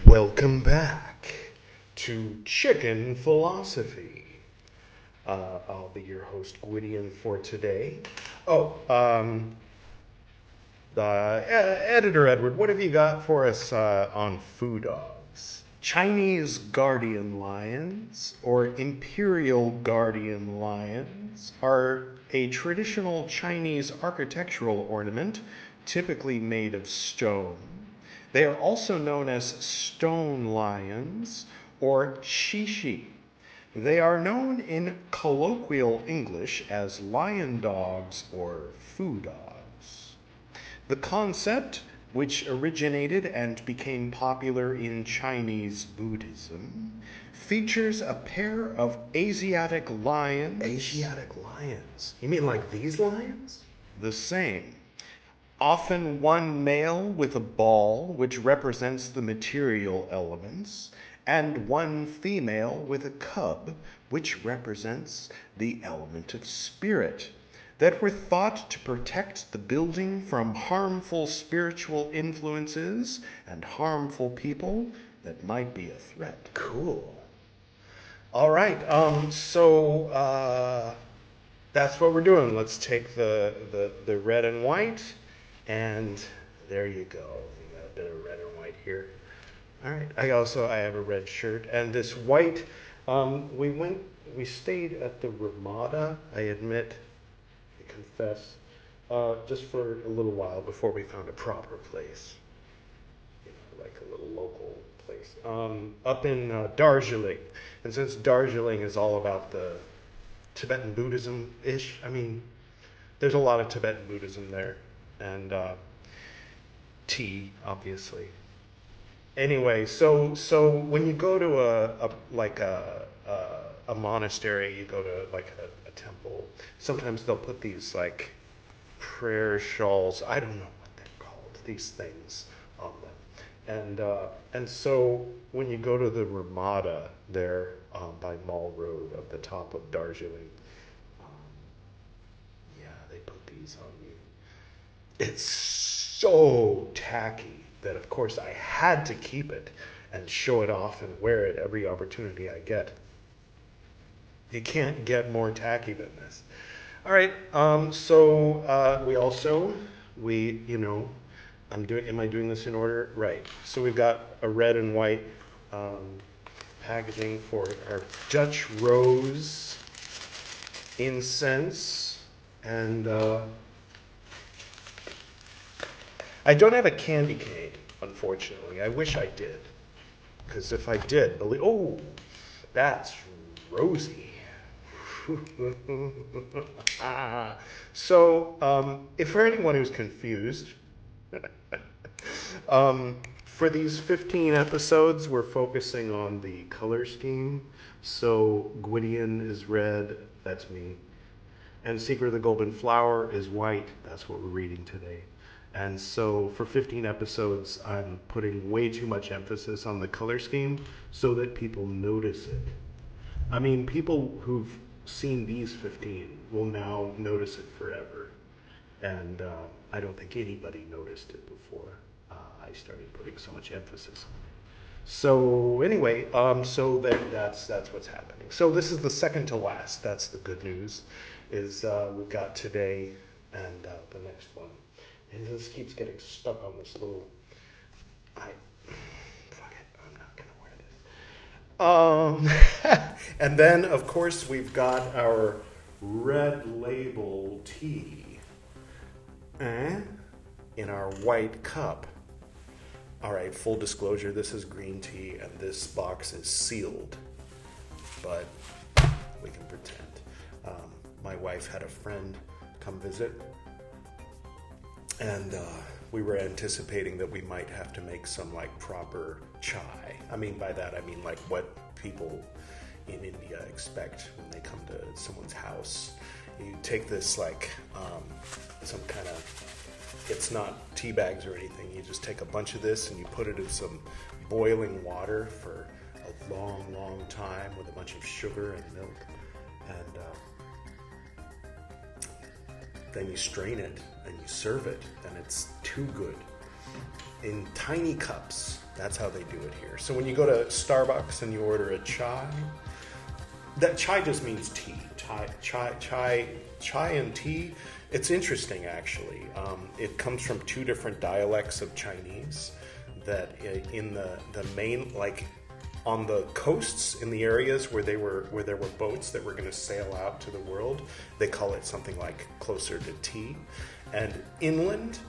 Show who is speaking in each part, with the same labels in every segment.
Speaker 1: Welcome back to Chicken Philosophy. I'll be your host, Gwydion, for today. Editor Edward, what have you got for us on food dogs? Chinese guardian lions, or imperial guardian lions, are a traditional Chinese architectural ornament, typically made of stone. They are also known as stone lions or shishi. They are known in colloquial English as lion dogs or foo dogs. The concept, which originated and became popular in Chinese Buddhism, features a pair of Asiatic lions.
Speaker 2: Asiatic lions? You mean like these lions?
Speaker 1: The same. Often one male with a ball, which represents the material elements, and one female with a cub, which represents the element of spirit, that were thought to protect the building from harmful spiritual influences and harmful people that might be a threat.
Speaker 2: Cool.
Speaker 1: All right, that's what we're doing. Let's take the red and white. And there you go. We got a bit of red and white here. All right. I have a red shirt and this white. We stayed at the Ramada. I confess, just for a little while before we found a proper place. Like a little local place. Up in Darjeeling, and since Darjeeling is all about the Tibetan Buddhism-ish, there's a lot of Tibetan Buddhism there. And tea, obviously. Anyway, so when you go to a monastery, you go to like a temple. Sometimes they'll put these like prayer shawls. I don't know what they're called. These things on them. And so when you go to the Ramada there by Mall Road at the top of Darjeeling, they put these on you. It's so tacky that, of course, I had to keep it and show it off and wear it every opportunity I get. You can't get more tacky than this. All right, am I doing this in order? Right. So we've got a red and white packaging for our Dutch rose incense, and I don't have a candy cane, unfortunately. I wish I did. Because if I did, that's rosy. So, if for anyone who's confused, for these 15 episodes, we're focusing on the color scheme. So, Gwydion is red, that's me. And Secret of the Golden Flower is white, that's what we're reading today. And so for 15 episodes, I'm putting way too much emphasis on the color scheme so that people notice it. People who've seen these 15 will now notice it forever. And I don't think anybody noticed it before I started putting so much emphasis on it. So anyway, that's what's happening. So this is the second to last. That's the good news, is we've got today and the next one. And this keeps getting stuck on this little. Fuck it, I'm not gonna wear this. And then, of course, we've got our red label tea, in our white cup. All right, full disclosure: this is green tea, and this box is sealed, but we can pretend. My wife had a friend come visit. And we were anticipating that we might have to make some like proper chai. By that I mean like what people in India expect when they come to someone's house. You take this like some kind of, it's not tea bags or anything. You just take a bunch of this and you put it in some boiling water for a long, long time with a bunch of sugar and milk. And then you strain it and you serve it, and it's too good. In tiny cups, That's how they do it here. So when you go to Starbucks and you order a chai, that chai just means tea. Chai and tea. It's interesting, actually. It comes from two different dialects of Chinese. That in the main, like on the coasts, in the areas where there were boats that were going to sail out to the world, they call it something like closer to tea, and inland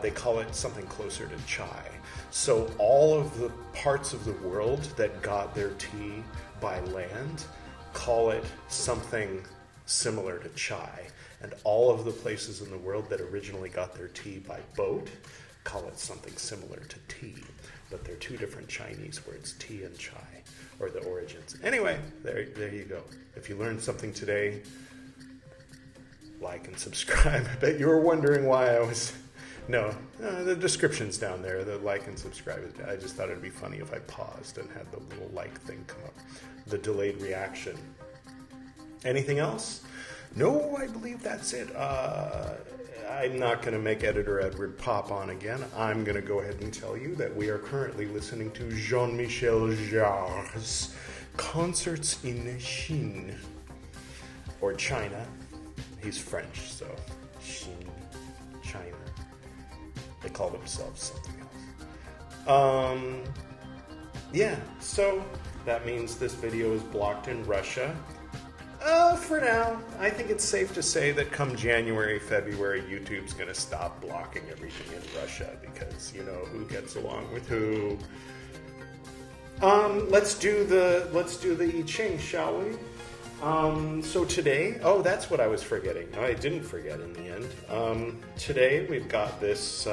Speaker 1: they call it something closer to chai. So all of the parts of the world that got their tea by land call it something similar to chai, and all of the places in the world that originally got their tea by boat call it something similar to tea. But they're two different Chinese words, tea and chai, or the origins. Anyway, there you go. If you learned something today, like and subscribe. I bet you were wondering why I was... No, the description's down there, the like and subscribe. I just thought it'd be funny if I paused and had the little like thing come up. The delayed reaction. Anything else? No, I believe that's it. I'm not going to make Editor Edward pop on again. I'm going to go ahead and tell you that we are currently listening to Jean-Michel Jarre's Concerts in Chine, or China. He's French, so Chine, China. They call themselves something else. Yeah, so that means this video is blocked in Russia. For now, I think it's safe to say that come January, February, YouTube's going to stop blocking everything in Russia because, you know, who gets along with who. Let's do the I Ching, shall we? So today, that's what I was forgetting. No, I didn't forget in the end. Today we've got this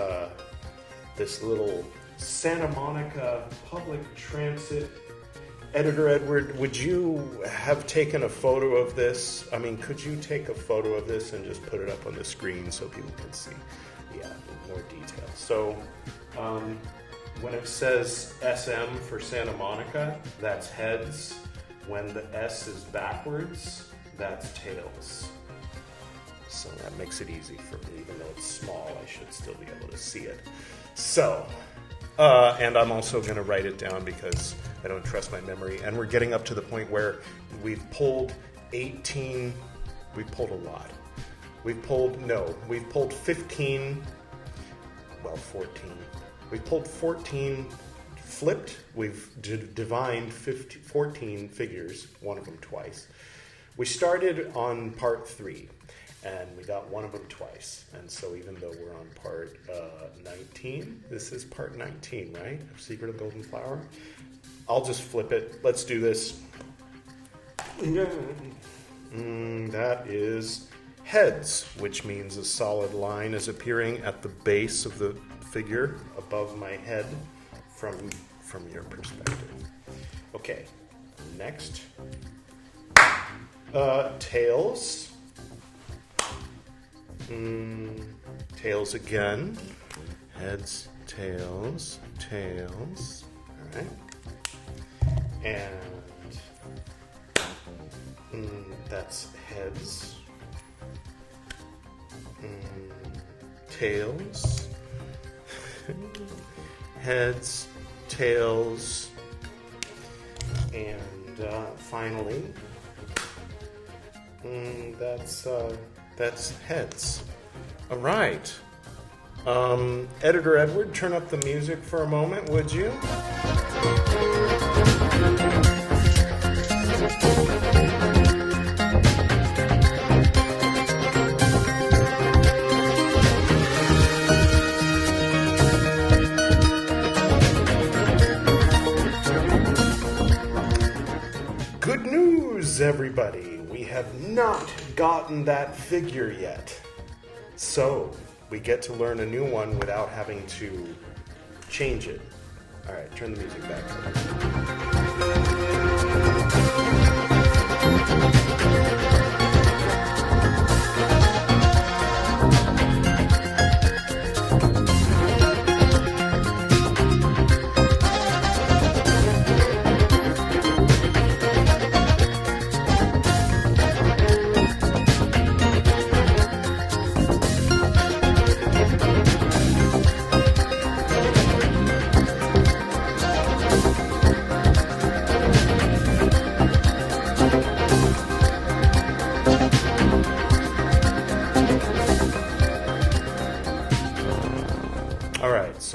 Speaker 1: little Santa Monica public transit. Editor Edward, would you have taken a photo of this? I mean, could you take a photo of this and just put it up on the screen so people can see? Yeah, more detail. So, when it says SM for Santa Monica, that's heads. When the S is backwards, that's tails. So that makes it easy for me. Even though it's small, I should still be able to see it. So, and I'm also going to write it down because I don't trust my memory. And we're getting up to the point where we've pulled 18, we've pulled a lot. We've pulled 15, 14. We've pulled 14 flipped. We've divined 14 figures, one of them twice. We started on part 3. And we got one of them twice. And so even though we're on part 19, this is part 19, right? Of Secret of Golden Flower. I'll just flip it. Let's do this. That is heads, which means a solid line is appearing at the base of the figure above my head from your perspective. Okay, next. Tails. Tails again. Heads, tails, tails. All right. And that's heads. Tails. Heads, tails. And finally, that's heads. All right. Editor Edward, turn up the music for a moment, would you? Good news, everybody. We have not gotten that figure yet. So, we get to learn a new one without having to change it. All right, turn the music back up.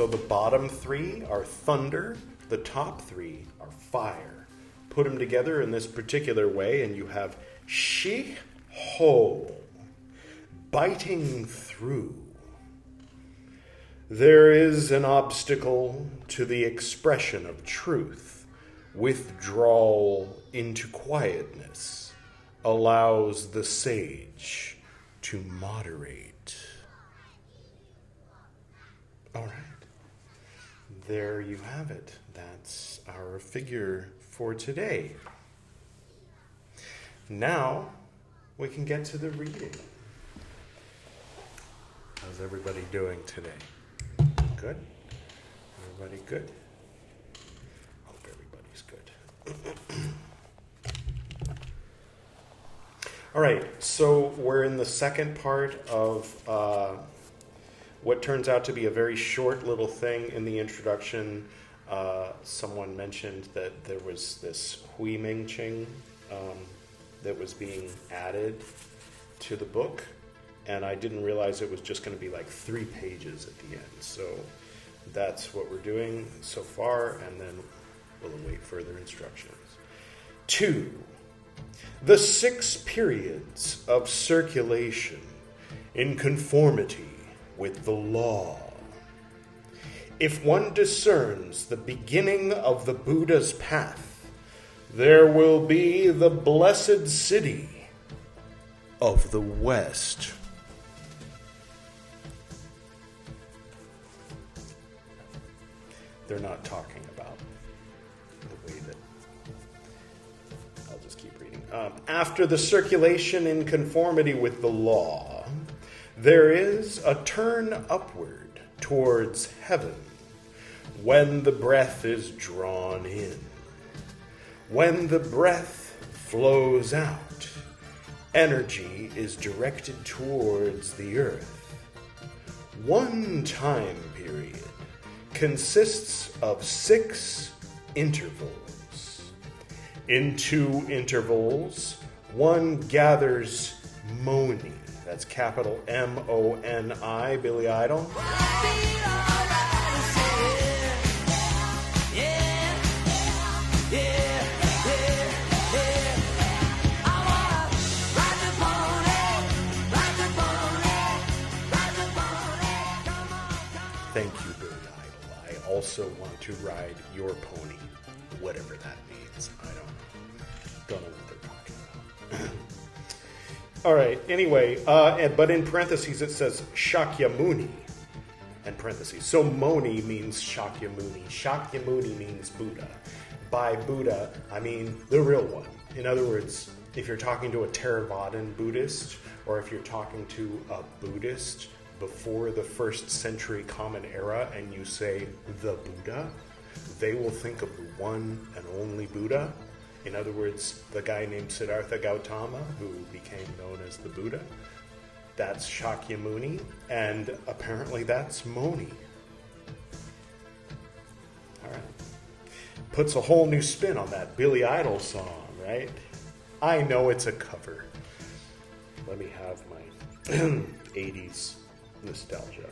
Speaker 1: So the bottom three are thunder, the top three are fire. Put them together in this particular way, and you have shi-ho, biting through. There is an obstacle to the expression of truth. Withdrawal into quietness allows the sage to moderate. All right. There you have it. That's our figure for today. Now we can get to the reading. How's everybody doing today? Good? Everybody good? Hope everybody's good. All right, so we're in the second part of what turns out to be a very short little thing in the introduction. Someone mentioned that there was this Hui Ming Ching that was being added to the book, and I didn't realize it was just going to be like 3 pages at the end. So that's what we're doing so far, and then we'll await further instructions. 2. The 6 periods of circulation in conformity with the law. If one discerns the beginning of the Buddha's path, there will be the blessed city of the West. They're not talking about the way that... I'll just keep reading. After the circulation in conformity with the law, there is a turn upward towards heaven when the breath is drawn in. When the breath flows out, energy is directed towards the earth. One time period consists of 6 intervals. In 2 intervals, one gathers moni. That's capital M-O-N-I, Billy Idol. Thank you, Billy Idol. I also want to ride your pony, whatever that means. I don't know what they're talking about. All right, anyway, but in parentheses it says Shakyamuni, in parentheses. So Moni means Shakyamuni. Shakyamuni means Buddha. By Buddha, I mean the real one. In other words, if you're talking to a Theravadan Buddhist, or if you're talking to a Buddhist before the 1st century Common Era, and you say the Buddha, they will think of the one and only Buddha. In other words, the guy named Siddhartha Gautama, who became known as the Buddha. That's Shakyamuni, and apparently that's Moni. All right. Puts a whole new spin on that Billy Idol song, right? I know it's a cover. Let me have my 80s nostalgia.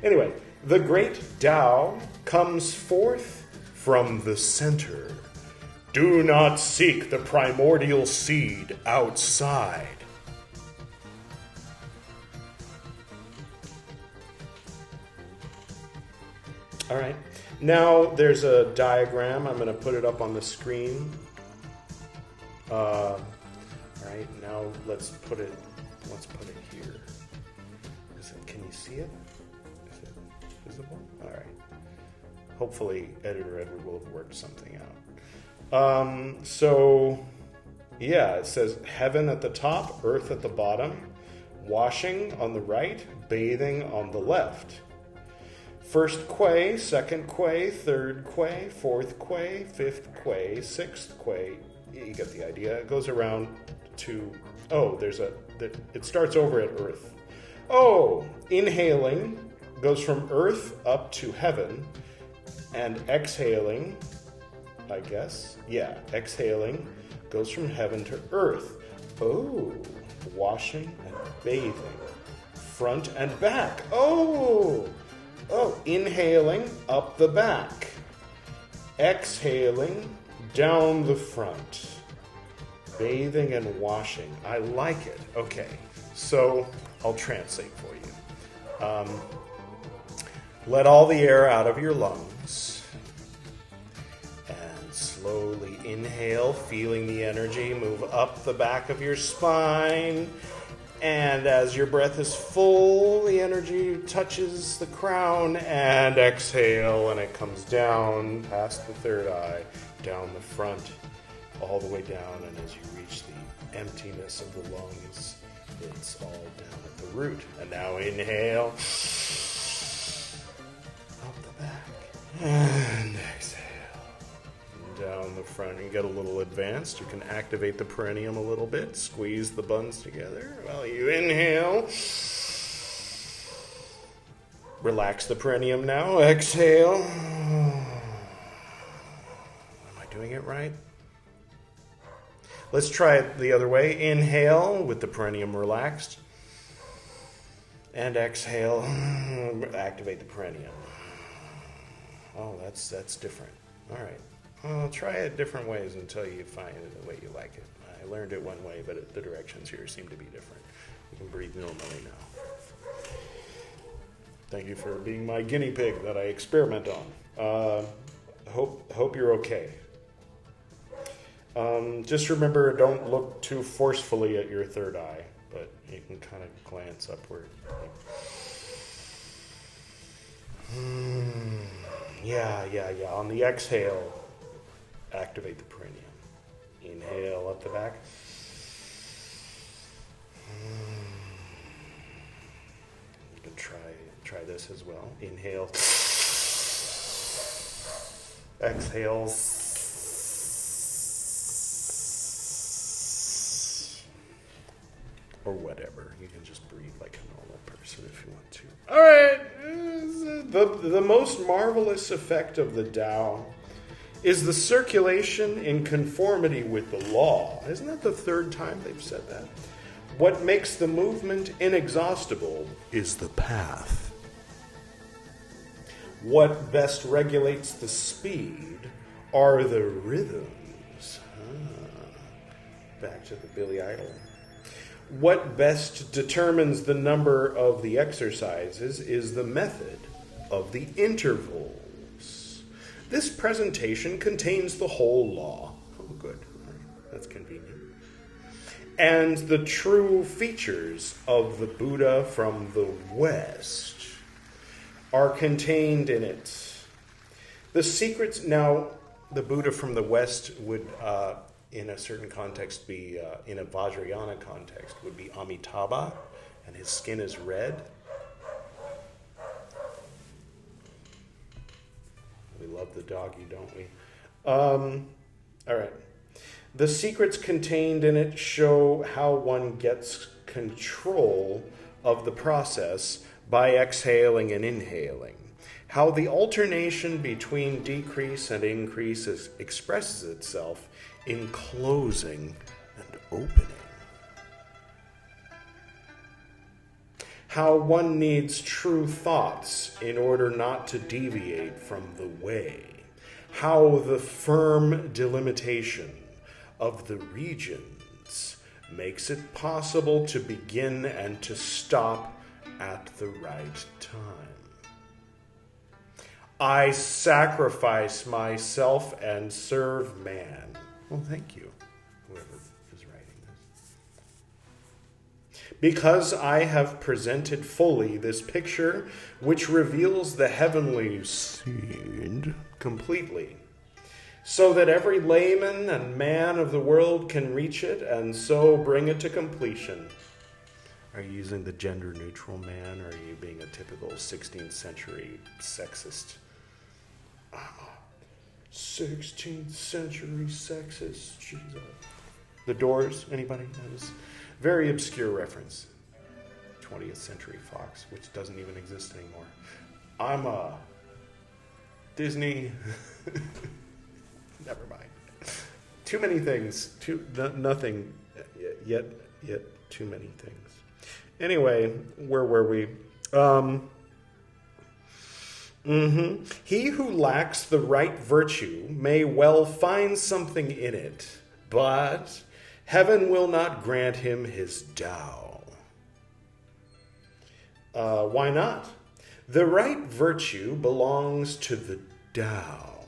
Speaker 1: Anyway, the great Tao comes forth from the center. Do not seek the primordial seed outside. All right. Now there's a diagram. I'm going to put it up on the screen. All right. Now let's put it here. Can you see it? Is it visible? All right. Hopefully, Editor Edward will have worked something out. It says heaven at the top, earth at the bottom, washing on the right, bathing on the left. First quay, second quay, third quay, fourth quay, fifth quay, sixth quay. You get the idea. It goes around to, it starts over at earth. Inhaling goes from earth up to heaven, and exhaling, I guess. Yeah, exhaling goes from heaven to earth. Washing and bathing. Front and back. Oh, inhaling up the back. Exhaling down the front. Bathing and washing. I like it. Okay, so I'll translate for you. Let all the air out of your lungs. And slowly inhale, feeling the energy move up the back of your spine. And as your breath is full, the energy touches the crown, and exhale, and it comes down past the third eye, down the front, all the way down, and as you reach the emptiness of the lungs, it's all down at the root. And now inhale, up the back, and exhale. Down the front. You get a little advanced. You can activate the perineum a little bit. Squeeze the buns together while you inhale. Relax the perineum now. Exhale. Am I doing it right? Let's try it the other way. Inhale with the perineum relaxed. And exhale. Activate the perineum. Oh, that's different. All right. Well, try it different ways until you find the way you like it. I learned it one way, but the directions here seem to be different. You can breathe normally now. Thank you for being my guinea pig that I experiment on. Hope you're okay. Just remember, don't look too forcefully at your third eye, but you can kind of glance upward. Yeah. On the exhale, activate the perineum. Inhale up the back. You can try this as well. Inhale. Exhale. Or whatever. You can just breathe like a normal person if you want to. All right. The most marvelous effect of the Tao is the circulation in conformity with the law. Isn't that the third time they've said that? What makes the movement inexhaustible is the path. What best regulates the speed are the rhythms. Back to the Billy Idol. What best determines the number of the exercises is the method of the intervals. This presentation contains the whole law. Oh, good. That's convenient. And the true features of the Buddha from the West are contained in it. The secrets... Now, the Buddha from the West would, in a certain context, be, in a Vajrayana context, would be Amitabha, and his skin is red. We love the doggy, don't we? All right. The secrets contained in it show how one gets control of the process by exhaling and inhaling. How the alternation between decrease and increase expresses itself in closing and opening. How one needs true thoughts in order not to deviate from the way. How the firm delimitation of the regions makes it possible to begin and to stop at the right time. I sacrifice myself and serve man. Well, thank you, whoever is writing this. Because I have presented fully this picture which reveals the heavenly scene completely, so that every layman and man of the world can reach it and so bring it to completion. Are you using the gender-neutral man, or are you being a typical 16th century sexist? 16th century sexist. Jesus. The Doors, anybody? That was a very obscure reference. 20th century Fox, which doesn't even exist anymore. I'm a Disney. Never mind. Too many things. Nothing. Yet too many things. Anyway, where were we?
Speaker 2: He who lacks the right virtue may well find something in it, but heaven will not grant him his Tao. Why not? The right virtue belongs to the Tao,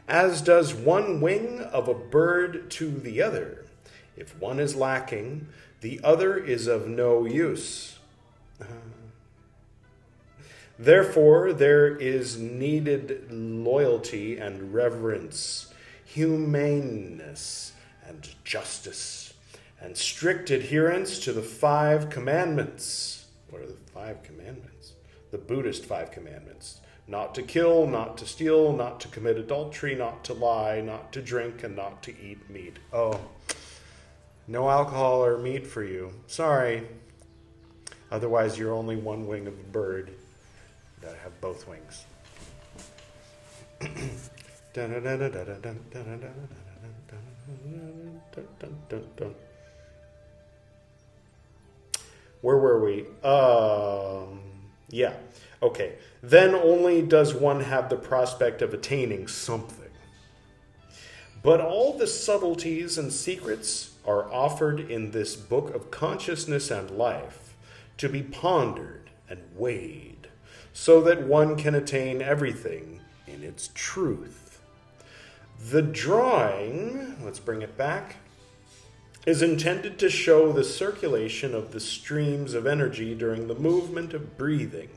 Speaker 2: as does one wing of a bird to the other. If one is lacking, the other is of no use. Therefore, there is needed loyalty and reverence, humaneness and justice, and strict adherence to the 5 commandments. What are the 5 commandments? The Buddhist 5 commandments. Not to kill, not to steal, not to commit adultery, not to lie, not to drink, and not to eat meat. Oh, no alcohol or meat for you. Sorry. Otherwise, you're only one wing of a bird. You gotta have both wings. Where were we? Yeah. Okay. Then only does one have the prospect of attaining something. But all the subtleties and secrets are offered in this book of consciousness and life to be pondered and weighed, so that one can attain everything in its truth. The drawing, let's bring it back, is intended to show the circulation of the streams of energy during the movement of breathing.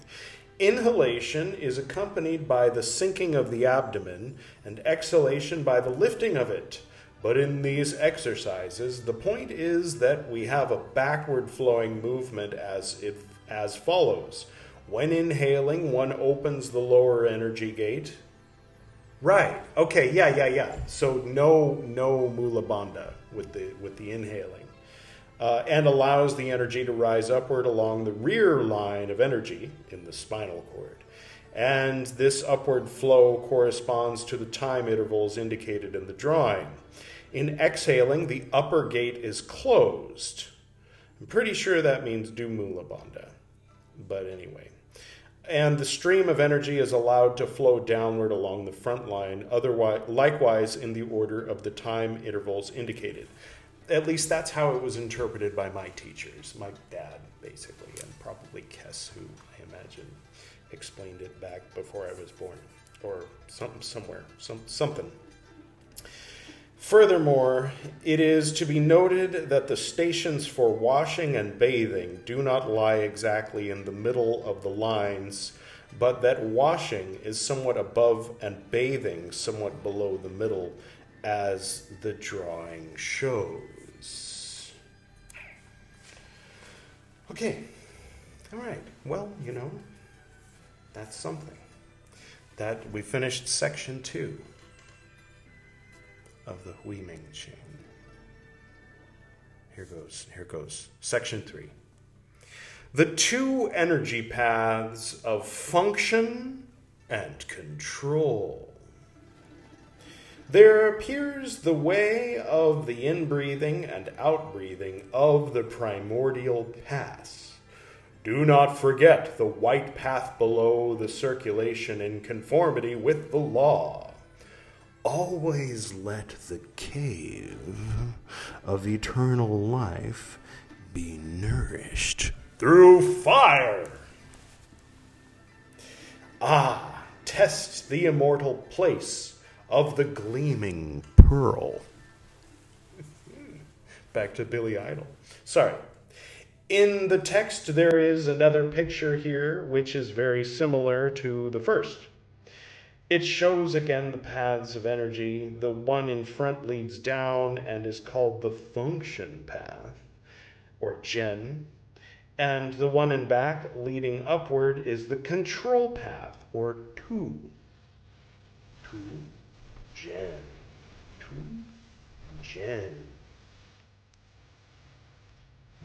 Speaker 2: Inhalation is accompanied by the sinking of the abdomen and exhalation by the lifting of it. But in these exercises, the point is that we have a backward flowing movement as follows. When inhaling, one opens the lower energy gate. Right. Okay. Yeah. So no mula bandha with the inhaling, and allows the energy to rise upward along the rear line of energy in the spinal cord. And this upward flow corresponds to the time intervals indicated in the drawing. In exhaling, the upper gate is closed. I'm pretty sure that means do mula bandha, but anyway. And the stream of energy is allowed to flow downward along the front line, likewise in the order of the time intervals indicated. At least that's how it was interpreted by my teachers, my dad, basically, and probably Kess, who I imagine explained it back before I was born, or something. Furthermore, it is to be noted that the stations for washing and bathing do not lie exactly in the middle of the lines, but that washing is somewhat above and bathing somewhat below the middle, as the drawing shows. Okay, all right, well, that's something. That we finished section 2. Of the Hui Ming chain. Here goes. Section 3. The 2 energy paths of function and control. There appears the way of the in-breathing and out-breathing of the primordial paths. Do not forget the white path below the circulation in conformity with the law. Always let the cave of eternal life be nourished through fire. Test the immortal place of the gleaming pearl. Back to Billy Idol. Sorry. In the text, there is another picture here, which is very similar to the first. It shows again the paths of energy. The one in front leads down and is called the function path, or Gen. And the one in back leading upward is the control path, or Tu. Gen.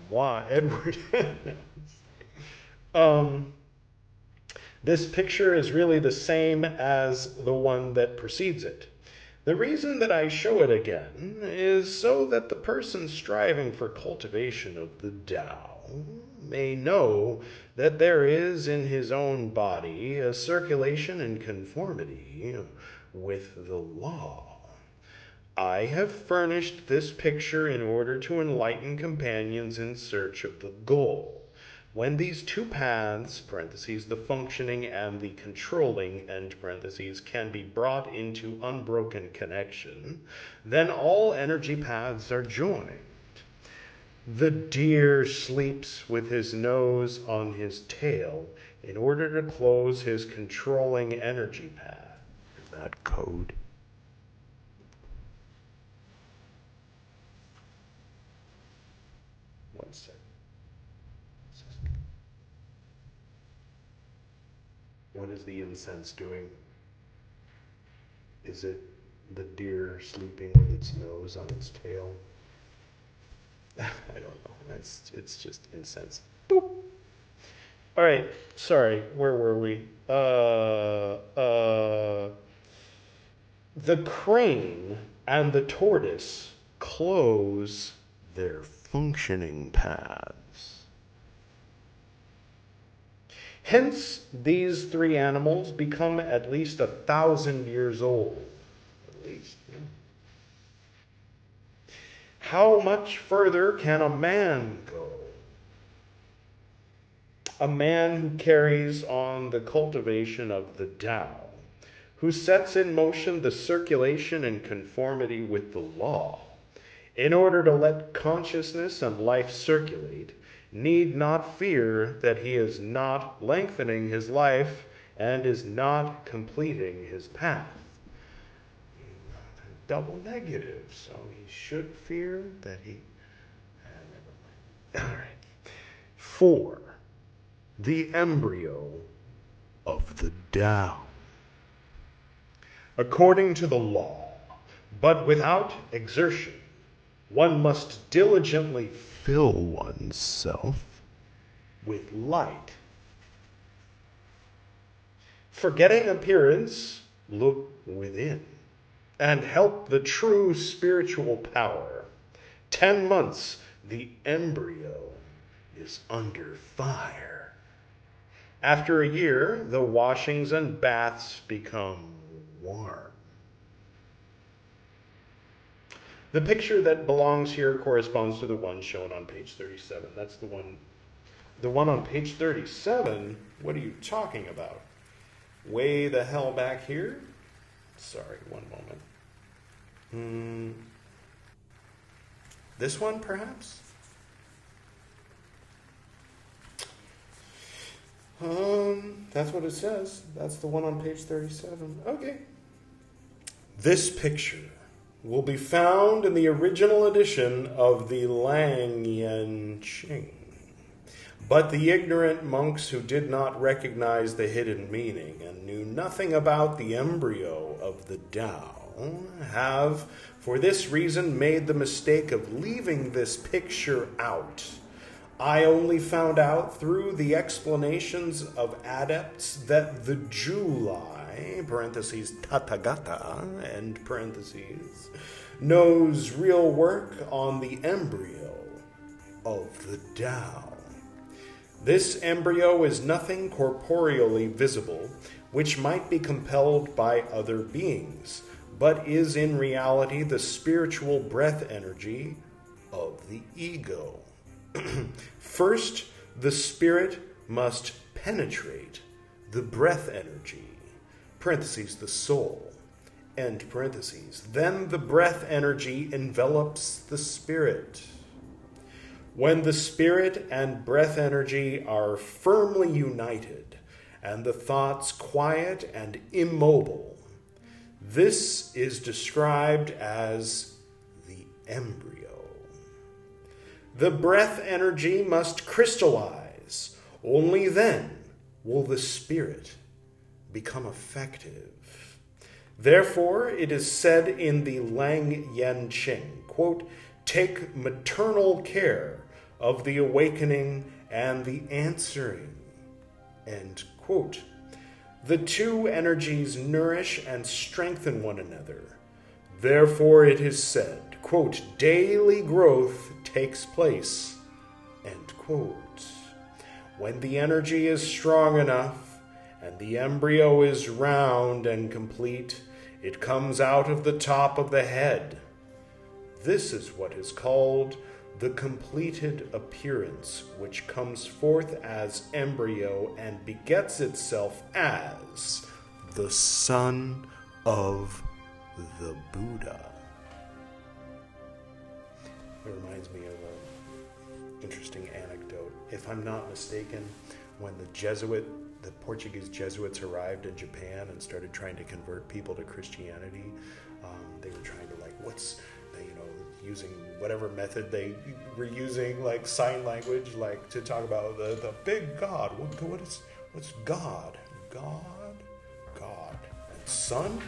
Speaker 2: Moi, Edward. This picture is really the same as the one that precedes it. The reason that I show it again is so that the person striving for cultivation of the Tao
Speaker 1: may know that there is in his own body a circulation in conformity with the law. I have furnished this picture in order to enlighten companions in search of the goal. When these two paths, parentheses, the functioning and the controlling, end parentheses, can be brought into unbroken connection, then all energy paths are joined. The deer sleeps with his nose on his tail in order to close his controlling energy path. Is that code? One second. What is the incense doing? Is it the deer sleeping with its nose on its tail? I don't know. It's just incense. Boop. All right. Sorry. Where were we? The crane and the tortoise close their functioning paths. Hence, these three animals become at least 1,000 years old. At least. Yeah. How much further can a man go? A man who carries on the cultivation of the Tao, who sets in motion the circulation in conformity with the law, in order to let consciousness and life circulate, need not fear that he is not lengthening his life and is not completing his path. Double negative, so he should fear that he... Never mind. All right. 4. The embryo of the Tao. According to the law, but without exertion, one must diligently fill oneself with light. Forgetting appearance, look within, and help the true spiritual power. 10 months, the embryo is under fire. After a year, the washings and baths become warm. The picture that belongs here corresponds to the one shown on page 37. That's the one. The one on page 37, what are you talking about? Way the hell back here? Sorry, one moment. This one, perhaps? That's what it says. That's the one on page 37. Okay. This picture will be found in the original edition of the Lang Yen Ching. But the ignorant monks who did not recognize the hidden meaning and knew nothing about the embryo of the Tao have, for this reason, made the mistake of leaving this picture out. I only found out through the explanations of adepts that the Julai, parentheses, Tathagata, end parentheses, knows real work on the embryo of the Tao. This embryo is nothing corporeally visible, which might be compelled by other beings, but is in reality the spiritual breath energy of the ego. First, the spirit must penetrate the breath energy, parentheses, the soul, end parentheses. Then the breath energy envelops the spirit. When the spirit and breath energy are firmly united and the thoughts quiet and immobile, this is described as the embryo. The breath energy must crystallize. Only then will the spirit become effective. Therefore, it is said in the Lang Yen Ching, quote, take maternal care of the awakening and the answering, end quote. The two energies nourish and strengthen one another. Therefore it is said, quote, daily growth takes place,
Speaker 2: End quote. When the energy is strong enough and the embryo is round and complete, it comes out of the top of the head. This is what is called the completed appearance, which comes forth as embryo and begets itself as the son of the Buddha. It reminds me of an interesting anecdote. If I'm not mistaken, when the Portuguese Jesuits arrived in Japan and started trying to convert people to Christianity, they were trying to using whatever method they were using, like sign language, like to talk about the big God. What's God? God. And son,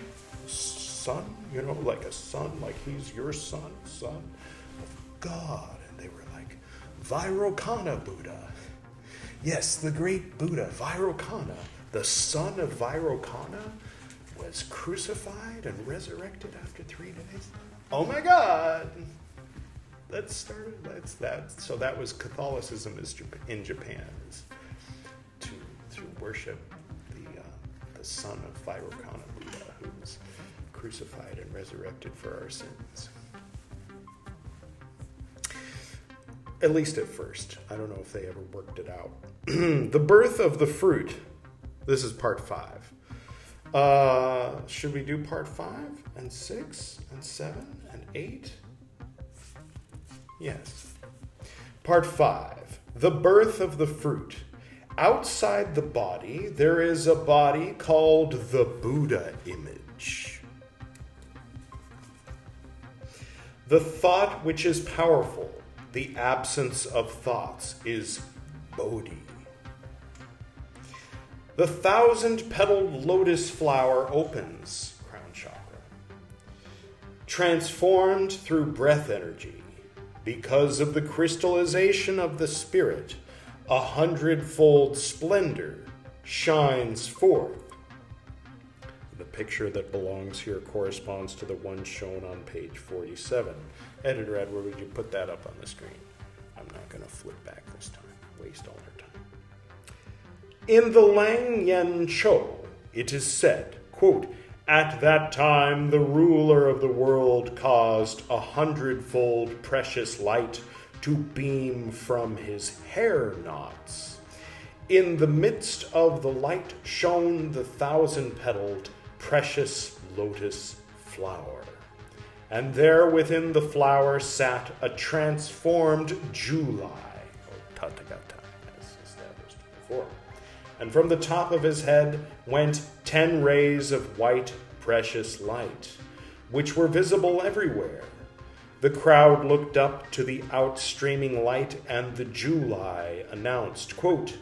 Speaker 2: like a son, like he's your son of God. And they were like, Vairocana Buddha. Yes, the great Buddha, Vairocana, the son of Vairocana, was crucified and resurrected after 3 days. Oh my God! That's that. So that was Catholicism in Japan, to worship the son of Vairocana Buddha, who was crucified and resurrected for our sins. At least at first. I don't know if they ever worked it out. The birth of the fruit. This is part 5. Should we do part 5 and 6 and 7 and 8? Yes. Part 5. The birth of the fruit. Outside the body, there is a body called the Buddha image. The thought which is powerful, the absence of thoughts, is Bodhi. The 1,000-petaled lotus flower opens, crown chakra, transformed through breath energy. Because of the crystallization of the spirit, 100-fold splendor shines forth. The picture that belongs here corresponds to the one shown on page 47. Editor Edward, would you put that up on the screen? I'm not going to flip back this time. Waste all our time. In the Lang Yen Cho, it is said, quote, at that time the ruler of the world caused 100-fold precious light to beam from his hair knots. In the midst of the light shone the 1,000-petaled precious lotus flower. And there within the flower sat a transformed Julai, or Tathagata, as established before. And from the top of his head went 10 rays of white precious light, which were visible everywhere. The crowd looked up to the outstreaming light, and the Julai announced, quote,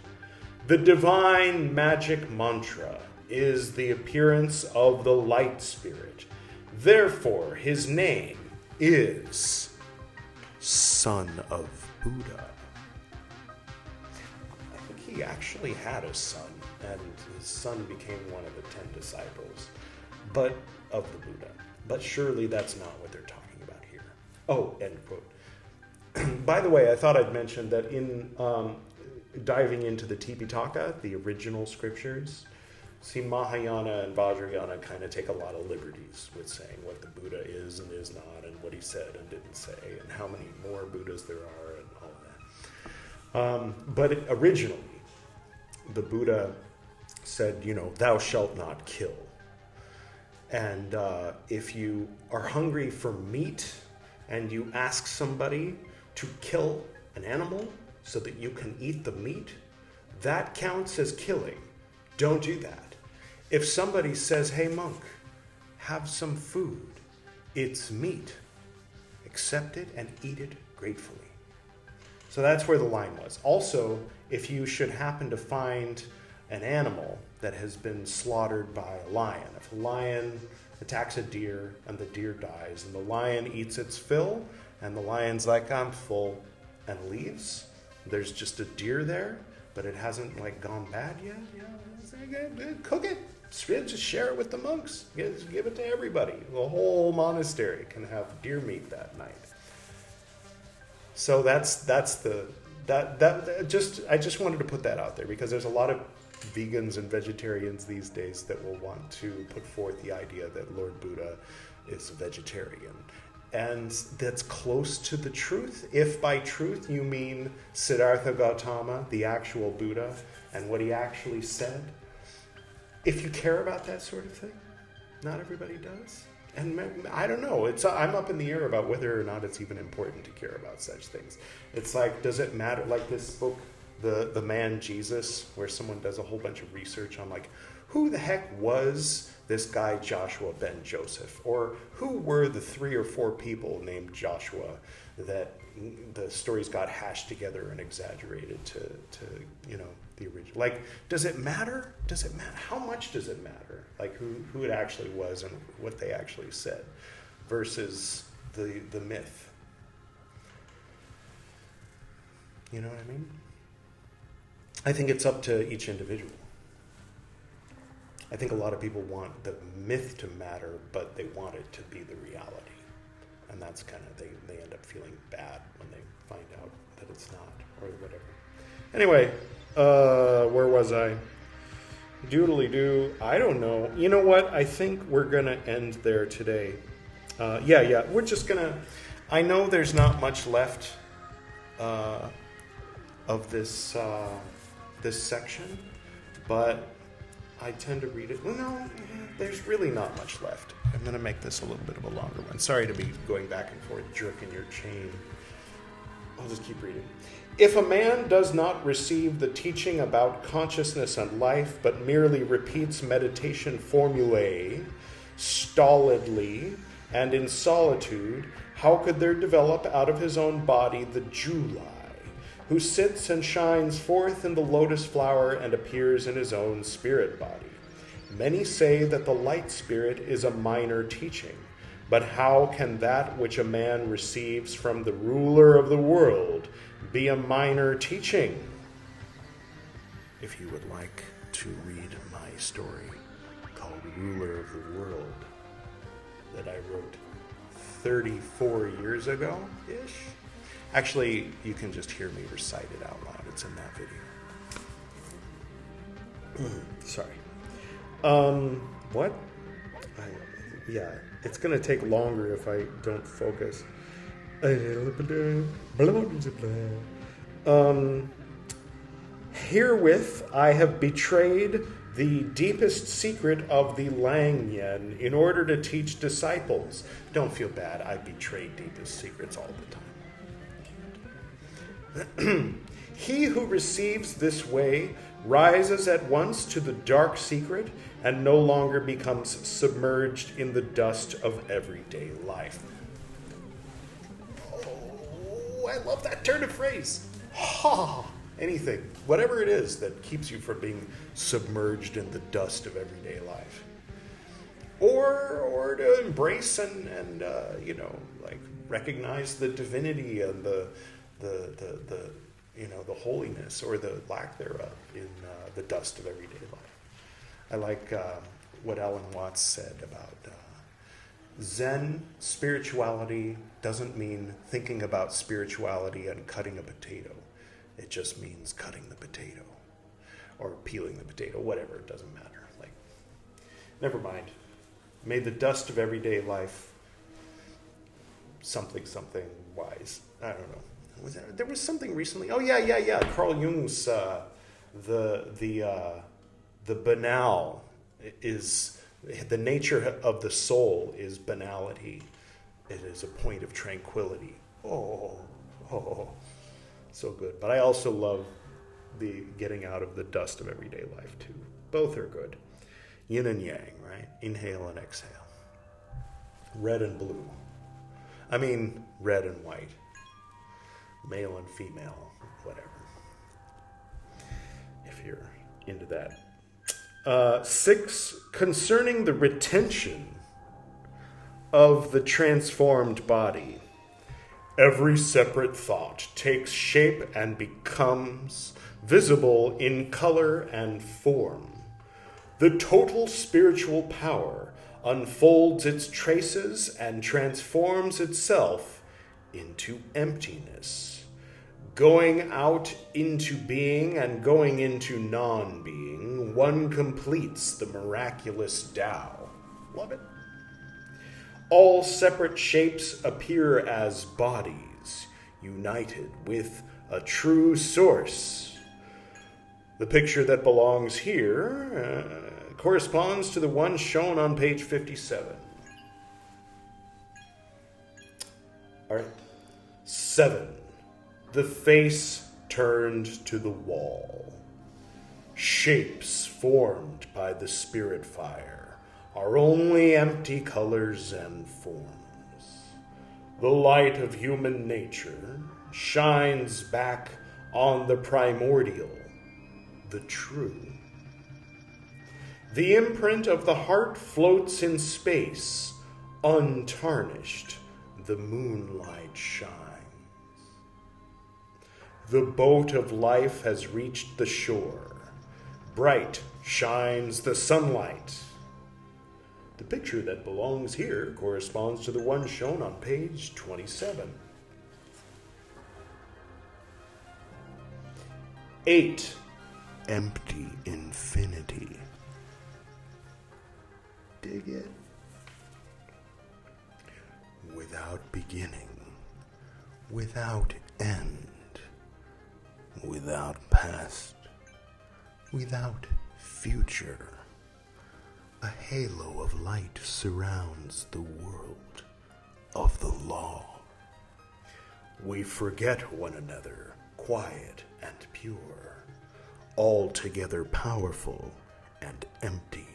Speaker 2: the divine magic mantra is the appearance of the light spirit. Therefore, his name is Son of Buddha. I think he actually had a son, and his son became one of the 10 disciples, but of the Buddha. But surely that's not what they're talking about here. Oh, end quote. By the way, I thought I'd mention that in diving into the Tipitaka, the original scriptures, see, Mahayana and Vajrayana kind of take a lot of liberties with saying what the Buddha is and is not, and what he said and didn't say, and how many more Buddhas there are, and all that. But originally, the Buddha said, thou shalt not kill. And if you are hungry for meat and you ask somebody to kill an animal so that you can eat the meat, that counts as killing. Don't do that. If somebody says, hey monk, have some food, it's meat. Accept it and eat it gratefully. So that's where the line was. Also, if you should happen to find an animal that has been slaughtered by a lion, if a lion attacks a deer and the deer dies and the lion eats its fill and the lion's like, I'm full, and leaves, there's just a deer there, but it hasn't gone bad yet, cook it. Just share it with the monks. Give it to everybody. The whole monastery can have deer meat that night. So that's the I just wanted to put that out there because there's a lot of vegans and vegetarians these days that will want to put forth the idea that Lord Buddha is a vegetarian. And that's close to the truth. If by truth you mean Siddhartha Gautama, the actual Buddha, and what he actually said. If you care about that sort of thing, not everybody does. And I don't know. I'm up in the air about whether or not it's even important to care about such things. It's like, does it matter? Like this book, The Man Jesus, where someone does a whole bunch of research on like, who the heck was this guy Joshua ben Joseph? Or who were the 3 or 4 people named Joshua that the stories got hashed together and exaggerated to the original? Like, does it matter? Does it matter? How much does it matter? Like who it actually was and what they actually said versus the myth. You know what I mean? I think it's up to each individual. I think a lot of people want the myth to matter, but they want it to be the reality. And that's kind of, they end up feeling bad when they find out that it's not, or whatever. Anyway, where was I? Doodly-doo, I don't know. You know what? I think we're going to end there today. We're just going to, I know there's not much left of this this section, but I tend to read it. Well, no, there's really not much left. I'm going to make this a little bit of a longer one. Sorry to be going back and forth, jerking your chain. I'll just keep reading. If a man does not receive the teaching about consciousness and life, but merely repeats meditation formulae stolidly and in solitude, how could there develop out of his own body the Julai, who sits and shines forth in the lotus flower and appears in his own spirit body? Many say that the light spirit is a minor teaching, but how can that which a man receives from the ruler of the world be a minor teaching? If you would like to read my story called Ruler of the World that I wrote 34 years ago-ish, actually, you can just hear me recite it out loud. It's in that video. Sorry. What? It's going to take longer if I don't focus. Herewith I have betrayed the deepest secret of the Lang Yen in order to teach disciples. Don't feel bad. I betray deepest secrets all the time. He who receives this way rises at once to the dark secret and no longer becomes submerged in the dust of everyday life. Oh, I love that turn of phrase. Anything, whatever it is that keeps you from being submerged in the dust of everyday life. Or to embrace and recognize the divinity and the holiness or the lack thereof in the dust of everyday life. I like what Alan Watts said about Zen spirituality doesn't mean thinking about spirituality and cutting a potato. It just means cutting the potato or peeling the potato, whatever, it doesn't matter. Like, never mind. May the dust of everyday life something wise. I don't know. There was something recently. Oh yeah. Carl Jung's the banal is the nature of the soul is banality. It is a point of tranquility. Oh, so good. But I also love the getting out of the dust of everyday life too. Both are good. Yin and yang, right? Inhale and exhale. Red and blue. I mean, red and white. Male and female, whatever. If you're into that. 6, concerning the retention of the transformed body. Every separate thought takes shape and becomes visible in color and form. The total spiritual power unfolds its traces and transforms itself into emptiness. Going out into being and going into non-being, one completes the miraculous Tao. Love it. All separate shapes appear as bodies, united with a true source. The picture that belongs here corresponds to the one shown on page 57. All right. 7. The face turned to the wall. Shapes formed by the spirit fire are only empty colors and forms. The light of human nature shines back on the primordial, the true. The imprint of the heart floats in space, untarnished. The moonlight shines. The boat of life has reached the shore. Bright shines the sunlight. The picture that belongs here corresponds to the one shown on page 27. 8. Empty infinity. Dig it. Without beginning, without end, without past, without future. A halo of light surrounds the world of the law. We forget one another, quiet and pure, altogether powerful and empty.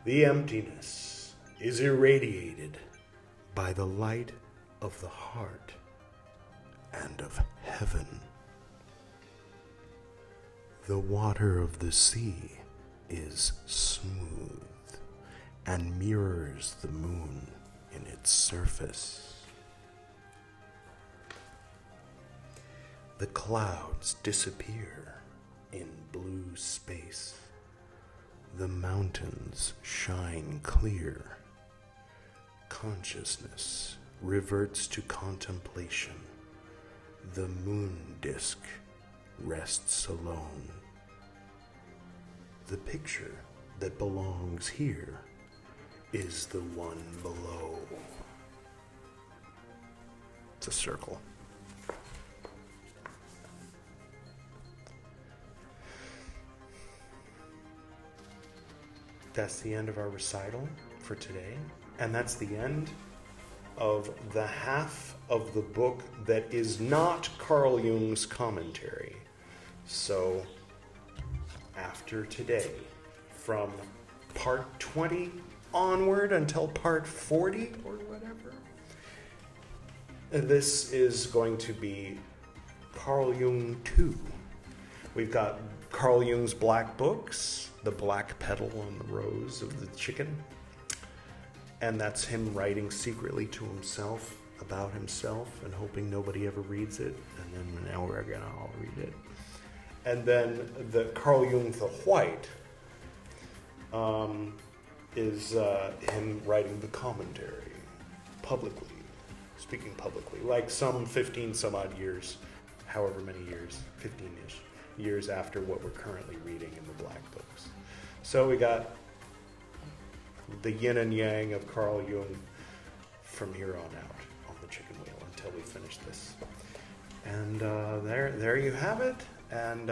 Speaker 2: The emptiness is irradiated by the light of the heart and of heaven. The water of the sea is smooth and mirrors the moon in its surface. The clouds disappear in blue space. The mountains shine clear. Consciousness reverts to contemplation. The moon disk rests alone. The picture that belongs here is the one below. It's a circle. That's the end of our recital for today. And that's the end of the half of the book that is not Carl Jung's commentary. So, after today, from part 20 onward until part 40 or whatever, this is going to be Carl Jung 2. We've got Carl Jung's black books, the black petal on the rose of the chicken. And that's him writing secretly to himself about himself and hoping nobody ever reads it. And then now we're going to all read it. And then the Carl Jung the White is him writing the commentary publicly, speaking publicly, like some 15 some odd years, however many years, 15-ish years after what we're currently reading in the black books. So we got the yin and yang of Carl Jung from here on out on the chicken wheel until we finish this. And there you have it. And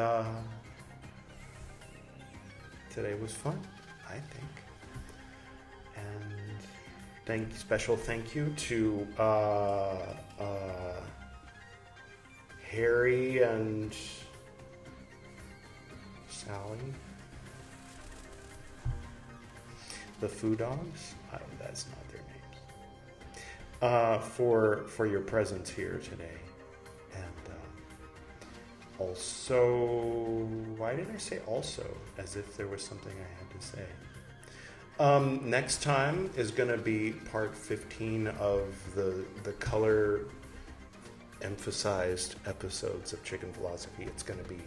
Speaker 2: today was fun, I think. And special thank you to Harry and Sally. The Foo Dogs? That's not their names. For your presence here today. And also, why did I say also? As if there was something I had to say. Next time is going to be part 15 of the color emphasized episodes of Chicken Philosophy. It's going to be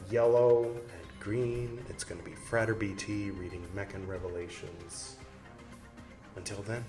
Speaker 2: yellow and green. It's going to be Frater BT reading Meccan Revelations. Until then.